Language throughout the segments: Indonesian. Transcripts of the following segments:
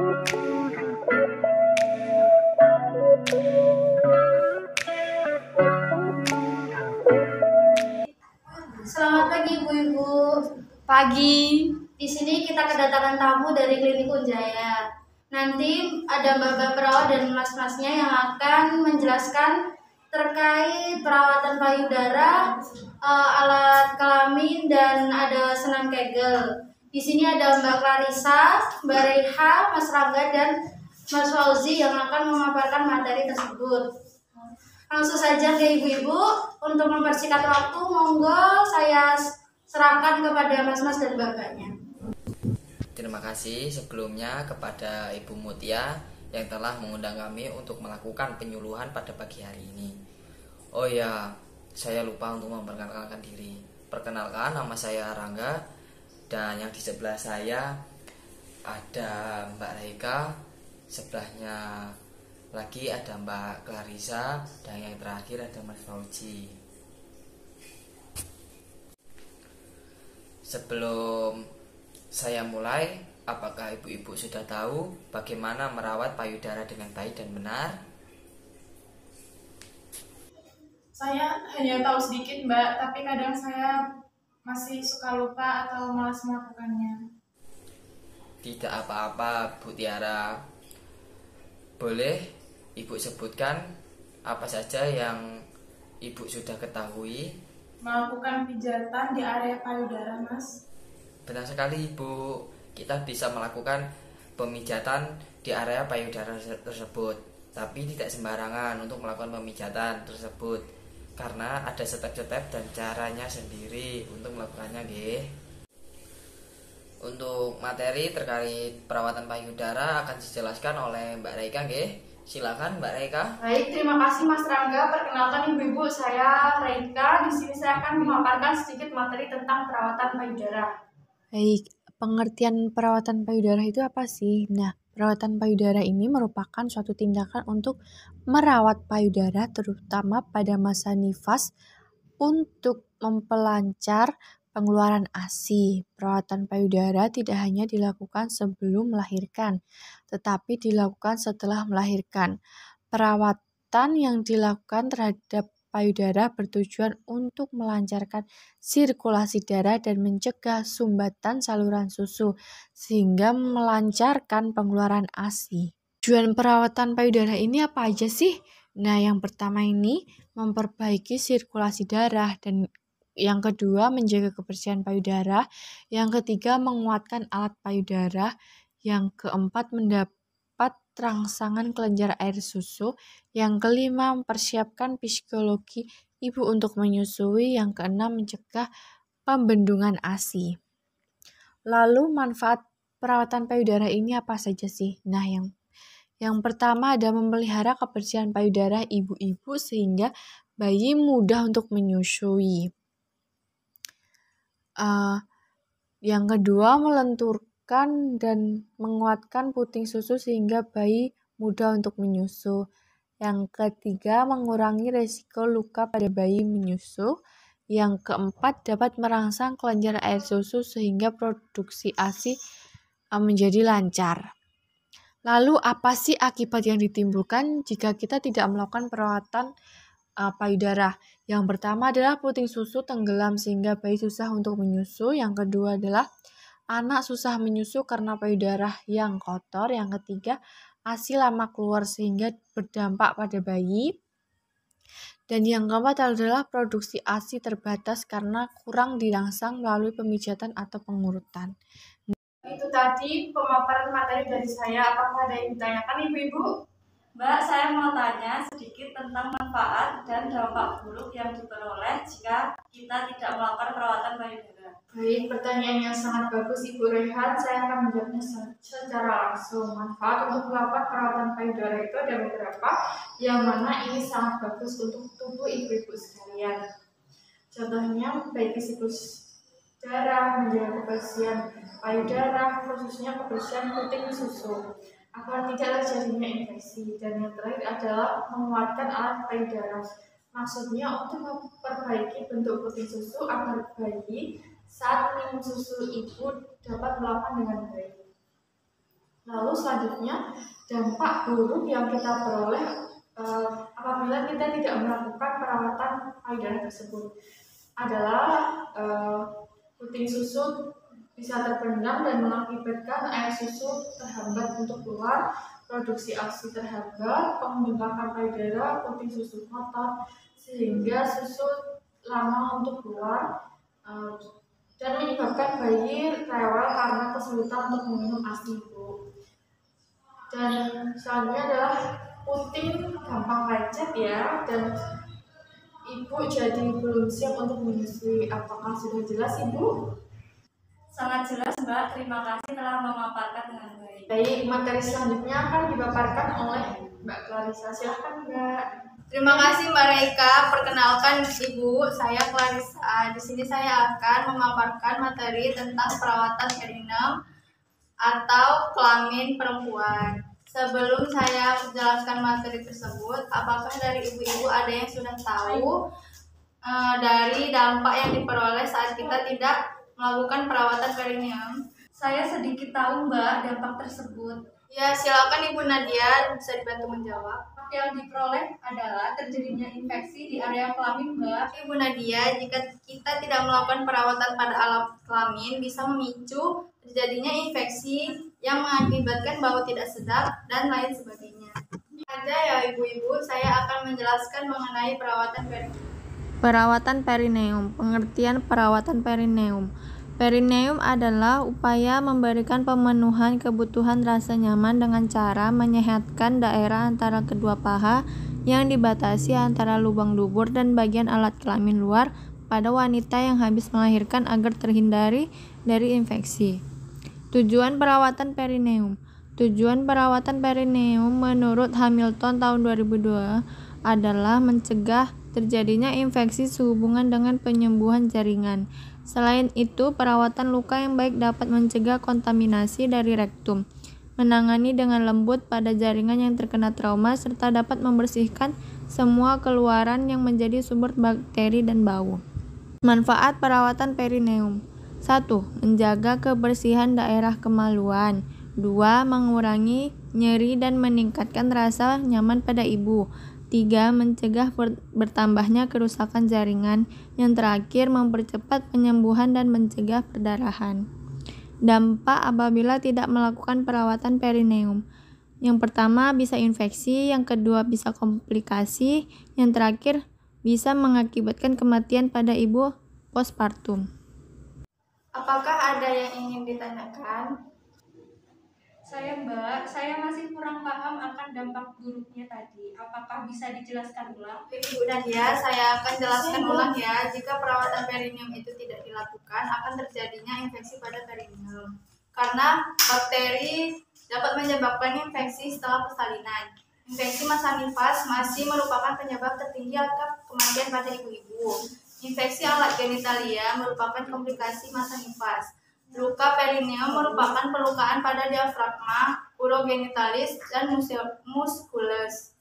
Selamat pagi Ibu-ibu. Pagi. Di sini kita kedatangan tamu dari Klinik Unjaya. Nanti ada mbak-mbak perawat dan mas-masnya yang akan menjelaskan terkait perawatan payudara, alat kelamin, dan ada senam kegel. Di sini ada Mbak Clarissa, Mbak Reha, Mas Rangga, dan Mas Fauzi yang akan memaparkan materi tersebut. Langsung saja ke ibu-ibu, untuk mempersingkat waktu, monggo saya serahkan kepada mas-mas dan bapaknya. Terima kasih sebelumnya kepada Ibu Mutia yang telah mengundang kami untuk melakukan penyuluhan pada pagi hari ini. Oh ya, saya lupa untuk memperkenalkan diri. Perkenalkan, nama saya Rangga, dan yang di sebelah saya ada Mbak Reika, sebelahnya lagi ada Mbak Clarissa, dan yang terakhir ada Mas Fauzi. Sebelum saya mulai, apakah ibu-ibu sudah tahu bagaimana merawat payudara dengan baik dan benar? Saya hanya tahu sedikit, Mbak, tapi kadang saya masih suka lupa atau malas melakukannya. Tidak apa-apa, Bu Tiara. Boleh Ibu sebutkan apa saja yang Ibu sudah ketahui? Melakukan pijatan di area payudara, Mas. Benar sekali, Ibu. Kita bisa melakukan pemijatan di area payudara tersebut, tapi tidak sembarangan untuk melakukan pemijatan tersebut, karena ada step-step dan caranya sendiri untuk melakukannya, nggih. Untuk materi terkait perawatan payudara akan dijelaskan oleh Mbak Reika, nggih. Silakan Mbak Reika. Baik, terima kasih Mas Rangga. Perkenalkan ibu-ibu, saya Reika. Di sini saya akan memaparkan sedikit materi tentang perawatan payudara. Baik, pengertian perawatan payudara itu apa sih? Nah, perawatan payudara ini merupakan suatu tindakan untuk merawat payudara terutama pada masa nifas untuk memperlancar pengeluaran ASI. Perawatan payudara tidak hanya dilakukan sebelum melahirkan, tetapi dilakukan setelah melahirkan. Perawatan yang dilakukan terhadap payudara bertujuan untuk melancarkan sirkulasi darah dan mencegah sumbatan saluran susu, sehingga melancarkan pengeluaran ASI. Tujuan perawatan payudara ini apa aja sih? Nah, yang pertama ini memperbaiki sirkulasi darah, dan yang kedua menjaga kebersihan payudara, yang ketiga menguatkan alat payudara, yang keempat mendapat rangsangan kelenjar air susu, yang kelima mempersiapkan psikologi ibu untuk menyusui, yang keenam mencegah pembendungan ASI. Lalu manfaat perawatan payudara ini apa saja sih? Nah, yang pertama ada memelihara kebersihan payudara ibu-ibu sehingga bayi mudah untuk menyusui. Yang kedua, melenturkan dan menguatkan puting susu sehingga bayi mudah untuk menyusu. Yang ketiga, mengurangi resiko luka pada bayi menyusu. Yang keempat, dapat merangsang kelenjar air susu sehingga produksi ASI menjadi lancar. Lalu apa sih akibat yang ditimbulkan jika kita tidak melakukan perawatan payudara? Yang pertama adalah puting susu tenggelam sehingga bayi susah untuk menyusu. Yang kedua adalah anak susah menyusu karena payudara yang kotor. Yang ketiga, ASI lama keluar sehingga berdampak pada bayi. Dan yang keempat adalah produksi ASI terbatas karena kurang dirangsang melalui pemijatan atau pengurutan. Itu tadi pemaparan materi dari saya. Apakah ada yang ditanyakan ibu-ibu? Mbak, saya mau tanya sedikit tentang manfaat dan dampak buruk yang diperoleh jika kita tidak melakukan perawatan payudara. Baik, pertanyaan yang sangat bagus Ibu Rehan. Saya akan menjawabnya secara langsung. Manfaat untuk melakukan perawatan payudara itu ada beberapa, yang mana ini sangat bagus untuk tubuh ibu-ibu sekalian. Contohnya, memperbaiki siklus darah, menjaga kebersihan payudara, khususnya kebersihan puting susu, agar tidak terjadinya infeksi. Dan yang terakhir adalah menguatkan alat payudara. Maksudnya untuk memperbaiki bentuk puting susu agar bayi saat minum susu ibu dapat melakukan dengan baik. Lalu selanjutnya, dampak buruk yang kita peroleh apabila kita tidak melakukan perawatan payudara tersebut adalah puting susu bisa terpendam dan mengakibatkan air susu terhambat untuk keluar, produksi ASI terhambat, pembentukan payudara, puting susu kotor, sehingga susu lama untuk keluar, dan menyebabkan bayi rewel karena kesulitan untuk meminum ASI, Bu. Dan selanjutnya adalah puting gampang lecet ya, dan ibu jadi belum siap untuk menyusui. Apakah sudah jelas, Ibu? Sangat jelas, Mbak. Terima kasih telah memaparkan dengan baik. Baik, materi selanjutnya akan dipaparkan oleh Mbak Clarissa. Silakan, Mbak. Terima kasih Mbak Reika. Perkenalkan Ibu, saya Clarissa. Di sini saya akan memaparkan materi tentang perawatan perineum atau kelamin perempuan. Sebelum saya menjelaskan materi tersebut, apakah dari ibu-ibu ada yang sudah tahu dari dampak yang diperoleh saat kita tidak melakukan perawatan perineum? Saya sedikit tahu, Mbak, dampak tersebut. Ya, silakan Ibu Nadia bisa dibantu menjawab. Yang diperoleh adalah terjadinya infeksi di area kelamin, Mbak. Ibu Nadia, jika kita tidak melakukan perawatan pada alat kelamin bisa memicu terjadinya infeksi yang mengakibatkan bau tidak sedap dan lain sebagainya. Ada ya ibu-ibu, saya akan menjelaskan mengenai perawatan perineum. Perawatan perineum. Pengertian perawatan perineum. Perineum adalah upaya memberikan pemenuhan kebutuhan rasa nyaman dengan cara menyehatkan daerah antara kedua paha yang dibatasi antara lubang dubur dan bagian alat kelamin luar pada wanita yang habis melahirkan agar terhindari dari infeksi. Tujuan perawatan perineum. Tujuan perawatan perineum menurut Hamilton tahun 2002 adalah mencegah terjadinya infeksi sehubungan dengan penyembuhan jaringan. Selain itu, perawatan luka yang baik dapat mencegah kontaminasi dari rektum, menangani dengan lembut pada jaringan yang terkena trauma, serta dapat membersihkan semua keluaran yang menjadi sumber bakteri dan bau. Manfaat perawatan perineum. 1. Menjaga kebersihan daerah kemaluan. 2. Mengurangi nyeri dan meningkatkan rasa nyaman pada ibu. 3. Mencegah bertambahnya kerusakan jaringan. Yang terakhir, mempercepat penyembuhan dan mencegah perdarahan. Dampak apabila tidak melakukan perawatan perineum. Yang pertama, bisa infeksi. Yang kedua, bisa komplikasi. Yang terakhir, bisa mengakibatkan kematian pada ibu postpartum. Apakah ada yang ingin ditanyakan? Mbak, saya masih kurang paham akan dampak buruknya tadi. Apakah bisa dijelaskan ulang? Ibu Nadia, saya akan jelaskan ulang ya. Jika perawatan perineum itu tidak dilakukan, akan terjadinya infeksi pada perineum. Karena bakteri dapat menyebabkan infeksi setelah persalinan. Infeksi masa nifas masih merupakan penyebab tertinggi atas kematian pada ibu-ibu. Infeksi alat genitalia merupakan komplikasi masa nifas. Luka perineum merupakan pelukaan pada diafragma, urogenitalis, dan musculus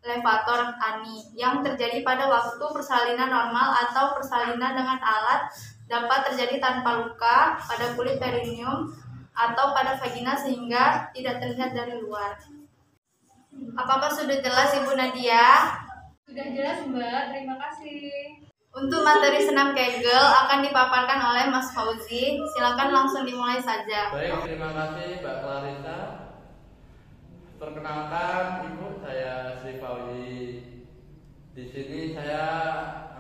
levator ani yang terjadi pada waktu persalinan normal atau persalinan dengan alat. Dapat terjadi tanpa luka pada kulit perineum atau pada vagina sehingga tidak terlihat dari luar. Apakah sudah jelas Ibu Nadia? Sudah jelas, Mbak. Terima kasih. Untuk materi senam Kegel akan dipaparkan oleh Mas Fauzi. Silakan langsung dimulai saja. Baik, terima kasih Mbak Clarissa. Perkenalkan Ibu, saya Sri Fauzi. Di sini saya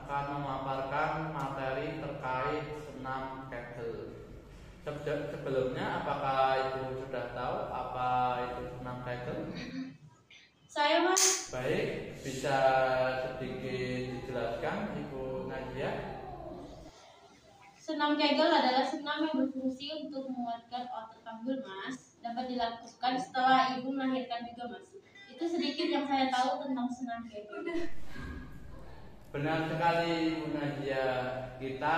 akan memaparkan materi terkait senam Kegel. Sebelumnya, apakah Ibu sudah tahu apa itu senam Kegel? Saya, Mas. Baik, bisa sedikit dijelaskan Ibu Nadia? Senam Kegel adalah senam yang berfungsi untuk menguatkan otot panggul, Mas. Dapat dilakukan setelah ibu melahirkan juga, Mas. Itu sedikit yang saya tahu tentang senam Kegel. Benar sekali Ibu Nadia. Kita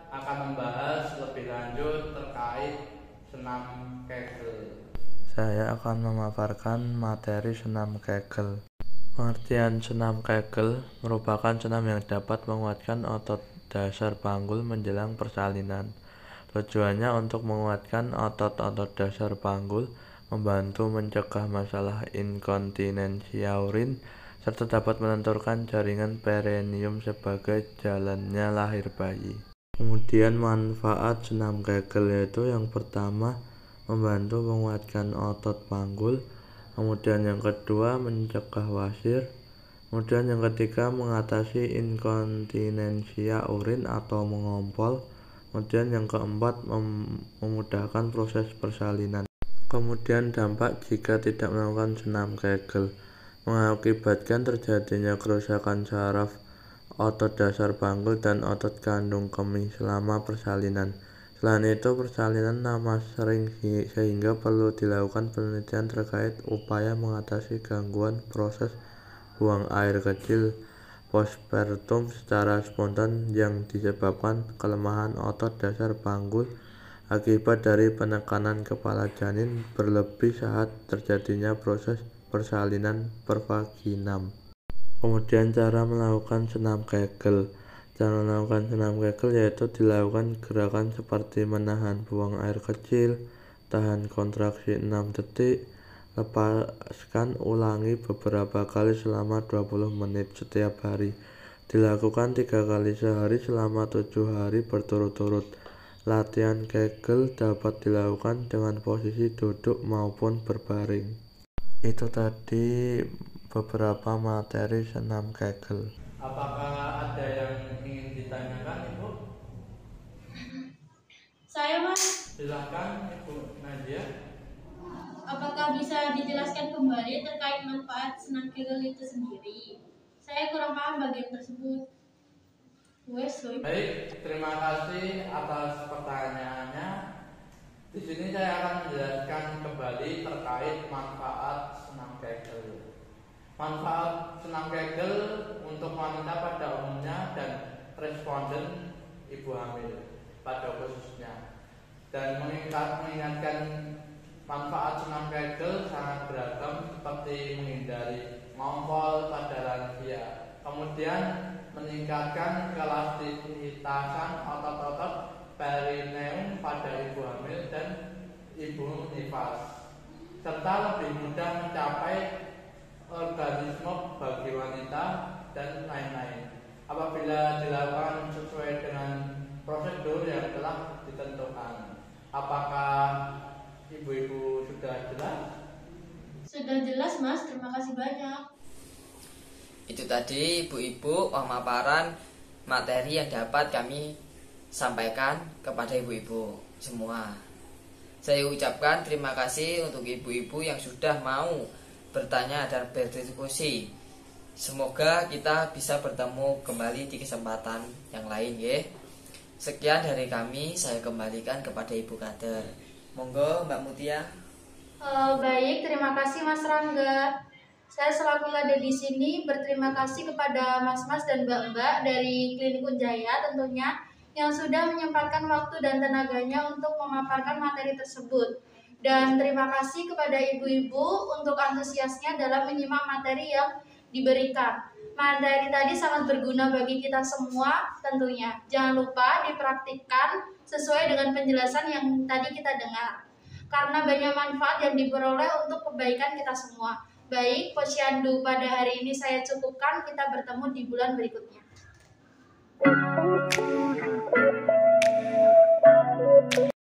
akan membahas lebih lanjut terkait senam Kegel. Saya akan memaparkan materi senam Kegel. Pengertian senam Kegel merupakan senam yang dapat menguatkan otot dasar panggul menjelang persalinan. Tujuannya untuk menguatkan otot-otot dasar panggul membantu mencegah masalah inkontinensia urin, serta dapat menentukan jaringan perineum sebagai jalannya lahir bayi. Kemudian manfaat senam Kegel yaitu yang pertama membantu menguatkan otot panggul, kemudian yang kedua mencegah wasir, kemudian yang ketiga mengatasi inkontinensia urin atau mengompol, kemudian yang keempat memudahkan proses persalinan. Kemudian dampak jika tidak melakukan senam Kegel mengakibatkan terjadinya kerusakan saraf otot dasar panggul dan otot kandung kemih selama persalinan. Selain itu, persalinan nama sering sehingga perlu dilakukan penelitian terkait upaya mengatasi gangguan proses buang air kecil postpartum secara spontan yang disebabkan kelemahan otot dasar panggul akibat dari penekanan kepala janin berlebih saat terjadinya proses persalinan pervaginam. Kemudian cara melakukan senam Kegel. Cara melakukan senam Kegel yaitu dilakukan gerakan seperti menahan buang air kecil, tahan kontraksi 6 detik, lepaskan ulangi beberapa kali selama 20 menit setiap hari. Dilakukan 3 kali sehari selama 7 hari berturut-turut. Latihan Kegel dapat dilakukan dengan posisi duduk maupun berbaring. Itu tadi beberapa materi senam Kegel. Apakah ada yang ingin ditanyakan, Ibu? Saya, Mas. Silakan, Ibu Nadia. Apakah bisa dijelaskan kembali terkait manfaat senam Kegel itu sendiri? Saya kurang paham bagian tersebut. Baik, terima kasih atas pertanyaannya. Di sini saya akan menjelaskan kembali terkait manfaat senam Kegel. Manfaat senam Kegel untuk wanita pada umumnya dan responden ibu hamil pada khususnya. Dan mengingatkan manfaat senam Kegel sangat beragam seperti menghindari ngompol pada lansia. Kemudian meningkatkan elastisitasan otot-otot perineum pada ibu hamil dan ibu nifas, serta lebih mudah mencapai orgasme bagi wanita dan lain-lain apabila dilakukan sesuai dengan prosedur yang telah ditentukan. Apakah ibu-ibu sudah jelas? Sudah jelas, Mas. Terima kasih banyak. Itu tadi ibu-ibu pemaparan materi yang dapat kami sampaikan kepada ibu-ibu semua. Saya ucapkan terima kasih untuk ibu-ibu yang sudah mau bertanya dan berdiskusi. Semoga kita bisa bertemu kembali di kesempatan yang lain ya. Sekian dari kami, saya kembalikan kepada Ibu Kader. Monggo Mbak Mutia. Baik, terima kasih Mas Rangga. Saya selaku yang ada di sini berterima kasih kepada mas-mas dan mbak-mbak dari Klinik Unjaya tentunya yang sudah menyempatkan waktu dan tenaganya untuk memaparkan materi tersebut. Dan terima kasih kepada ibu-ibu untuk antusiasnya dalam menyimak materi yang diberikan. Materi tadi sangat berguna bagi kita semua tentunya. Jangan lupa dipraktikkan sesuai dengan penjelasan yang tadi kita dengar. Karena banyak manfaat yang diperoleh untuk kebaikan kita semua. Baik, Posyandu pada hari ini saya cukupkan. Kita bertemu di bulan berikutnya.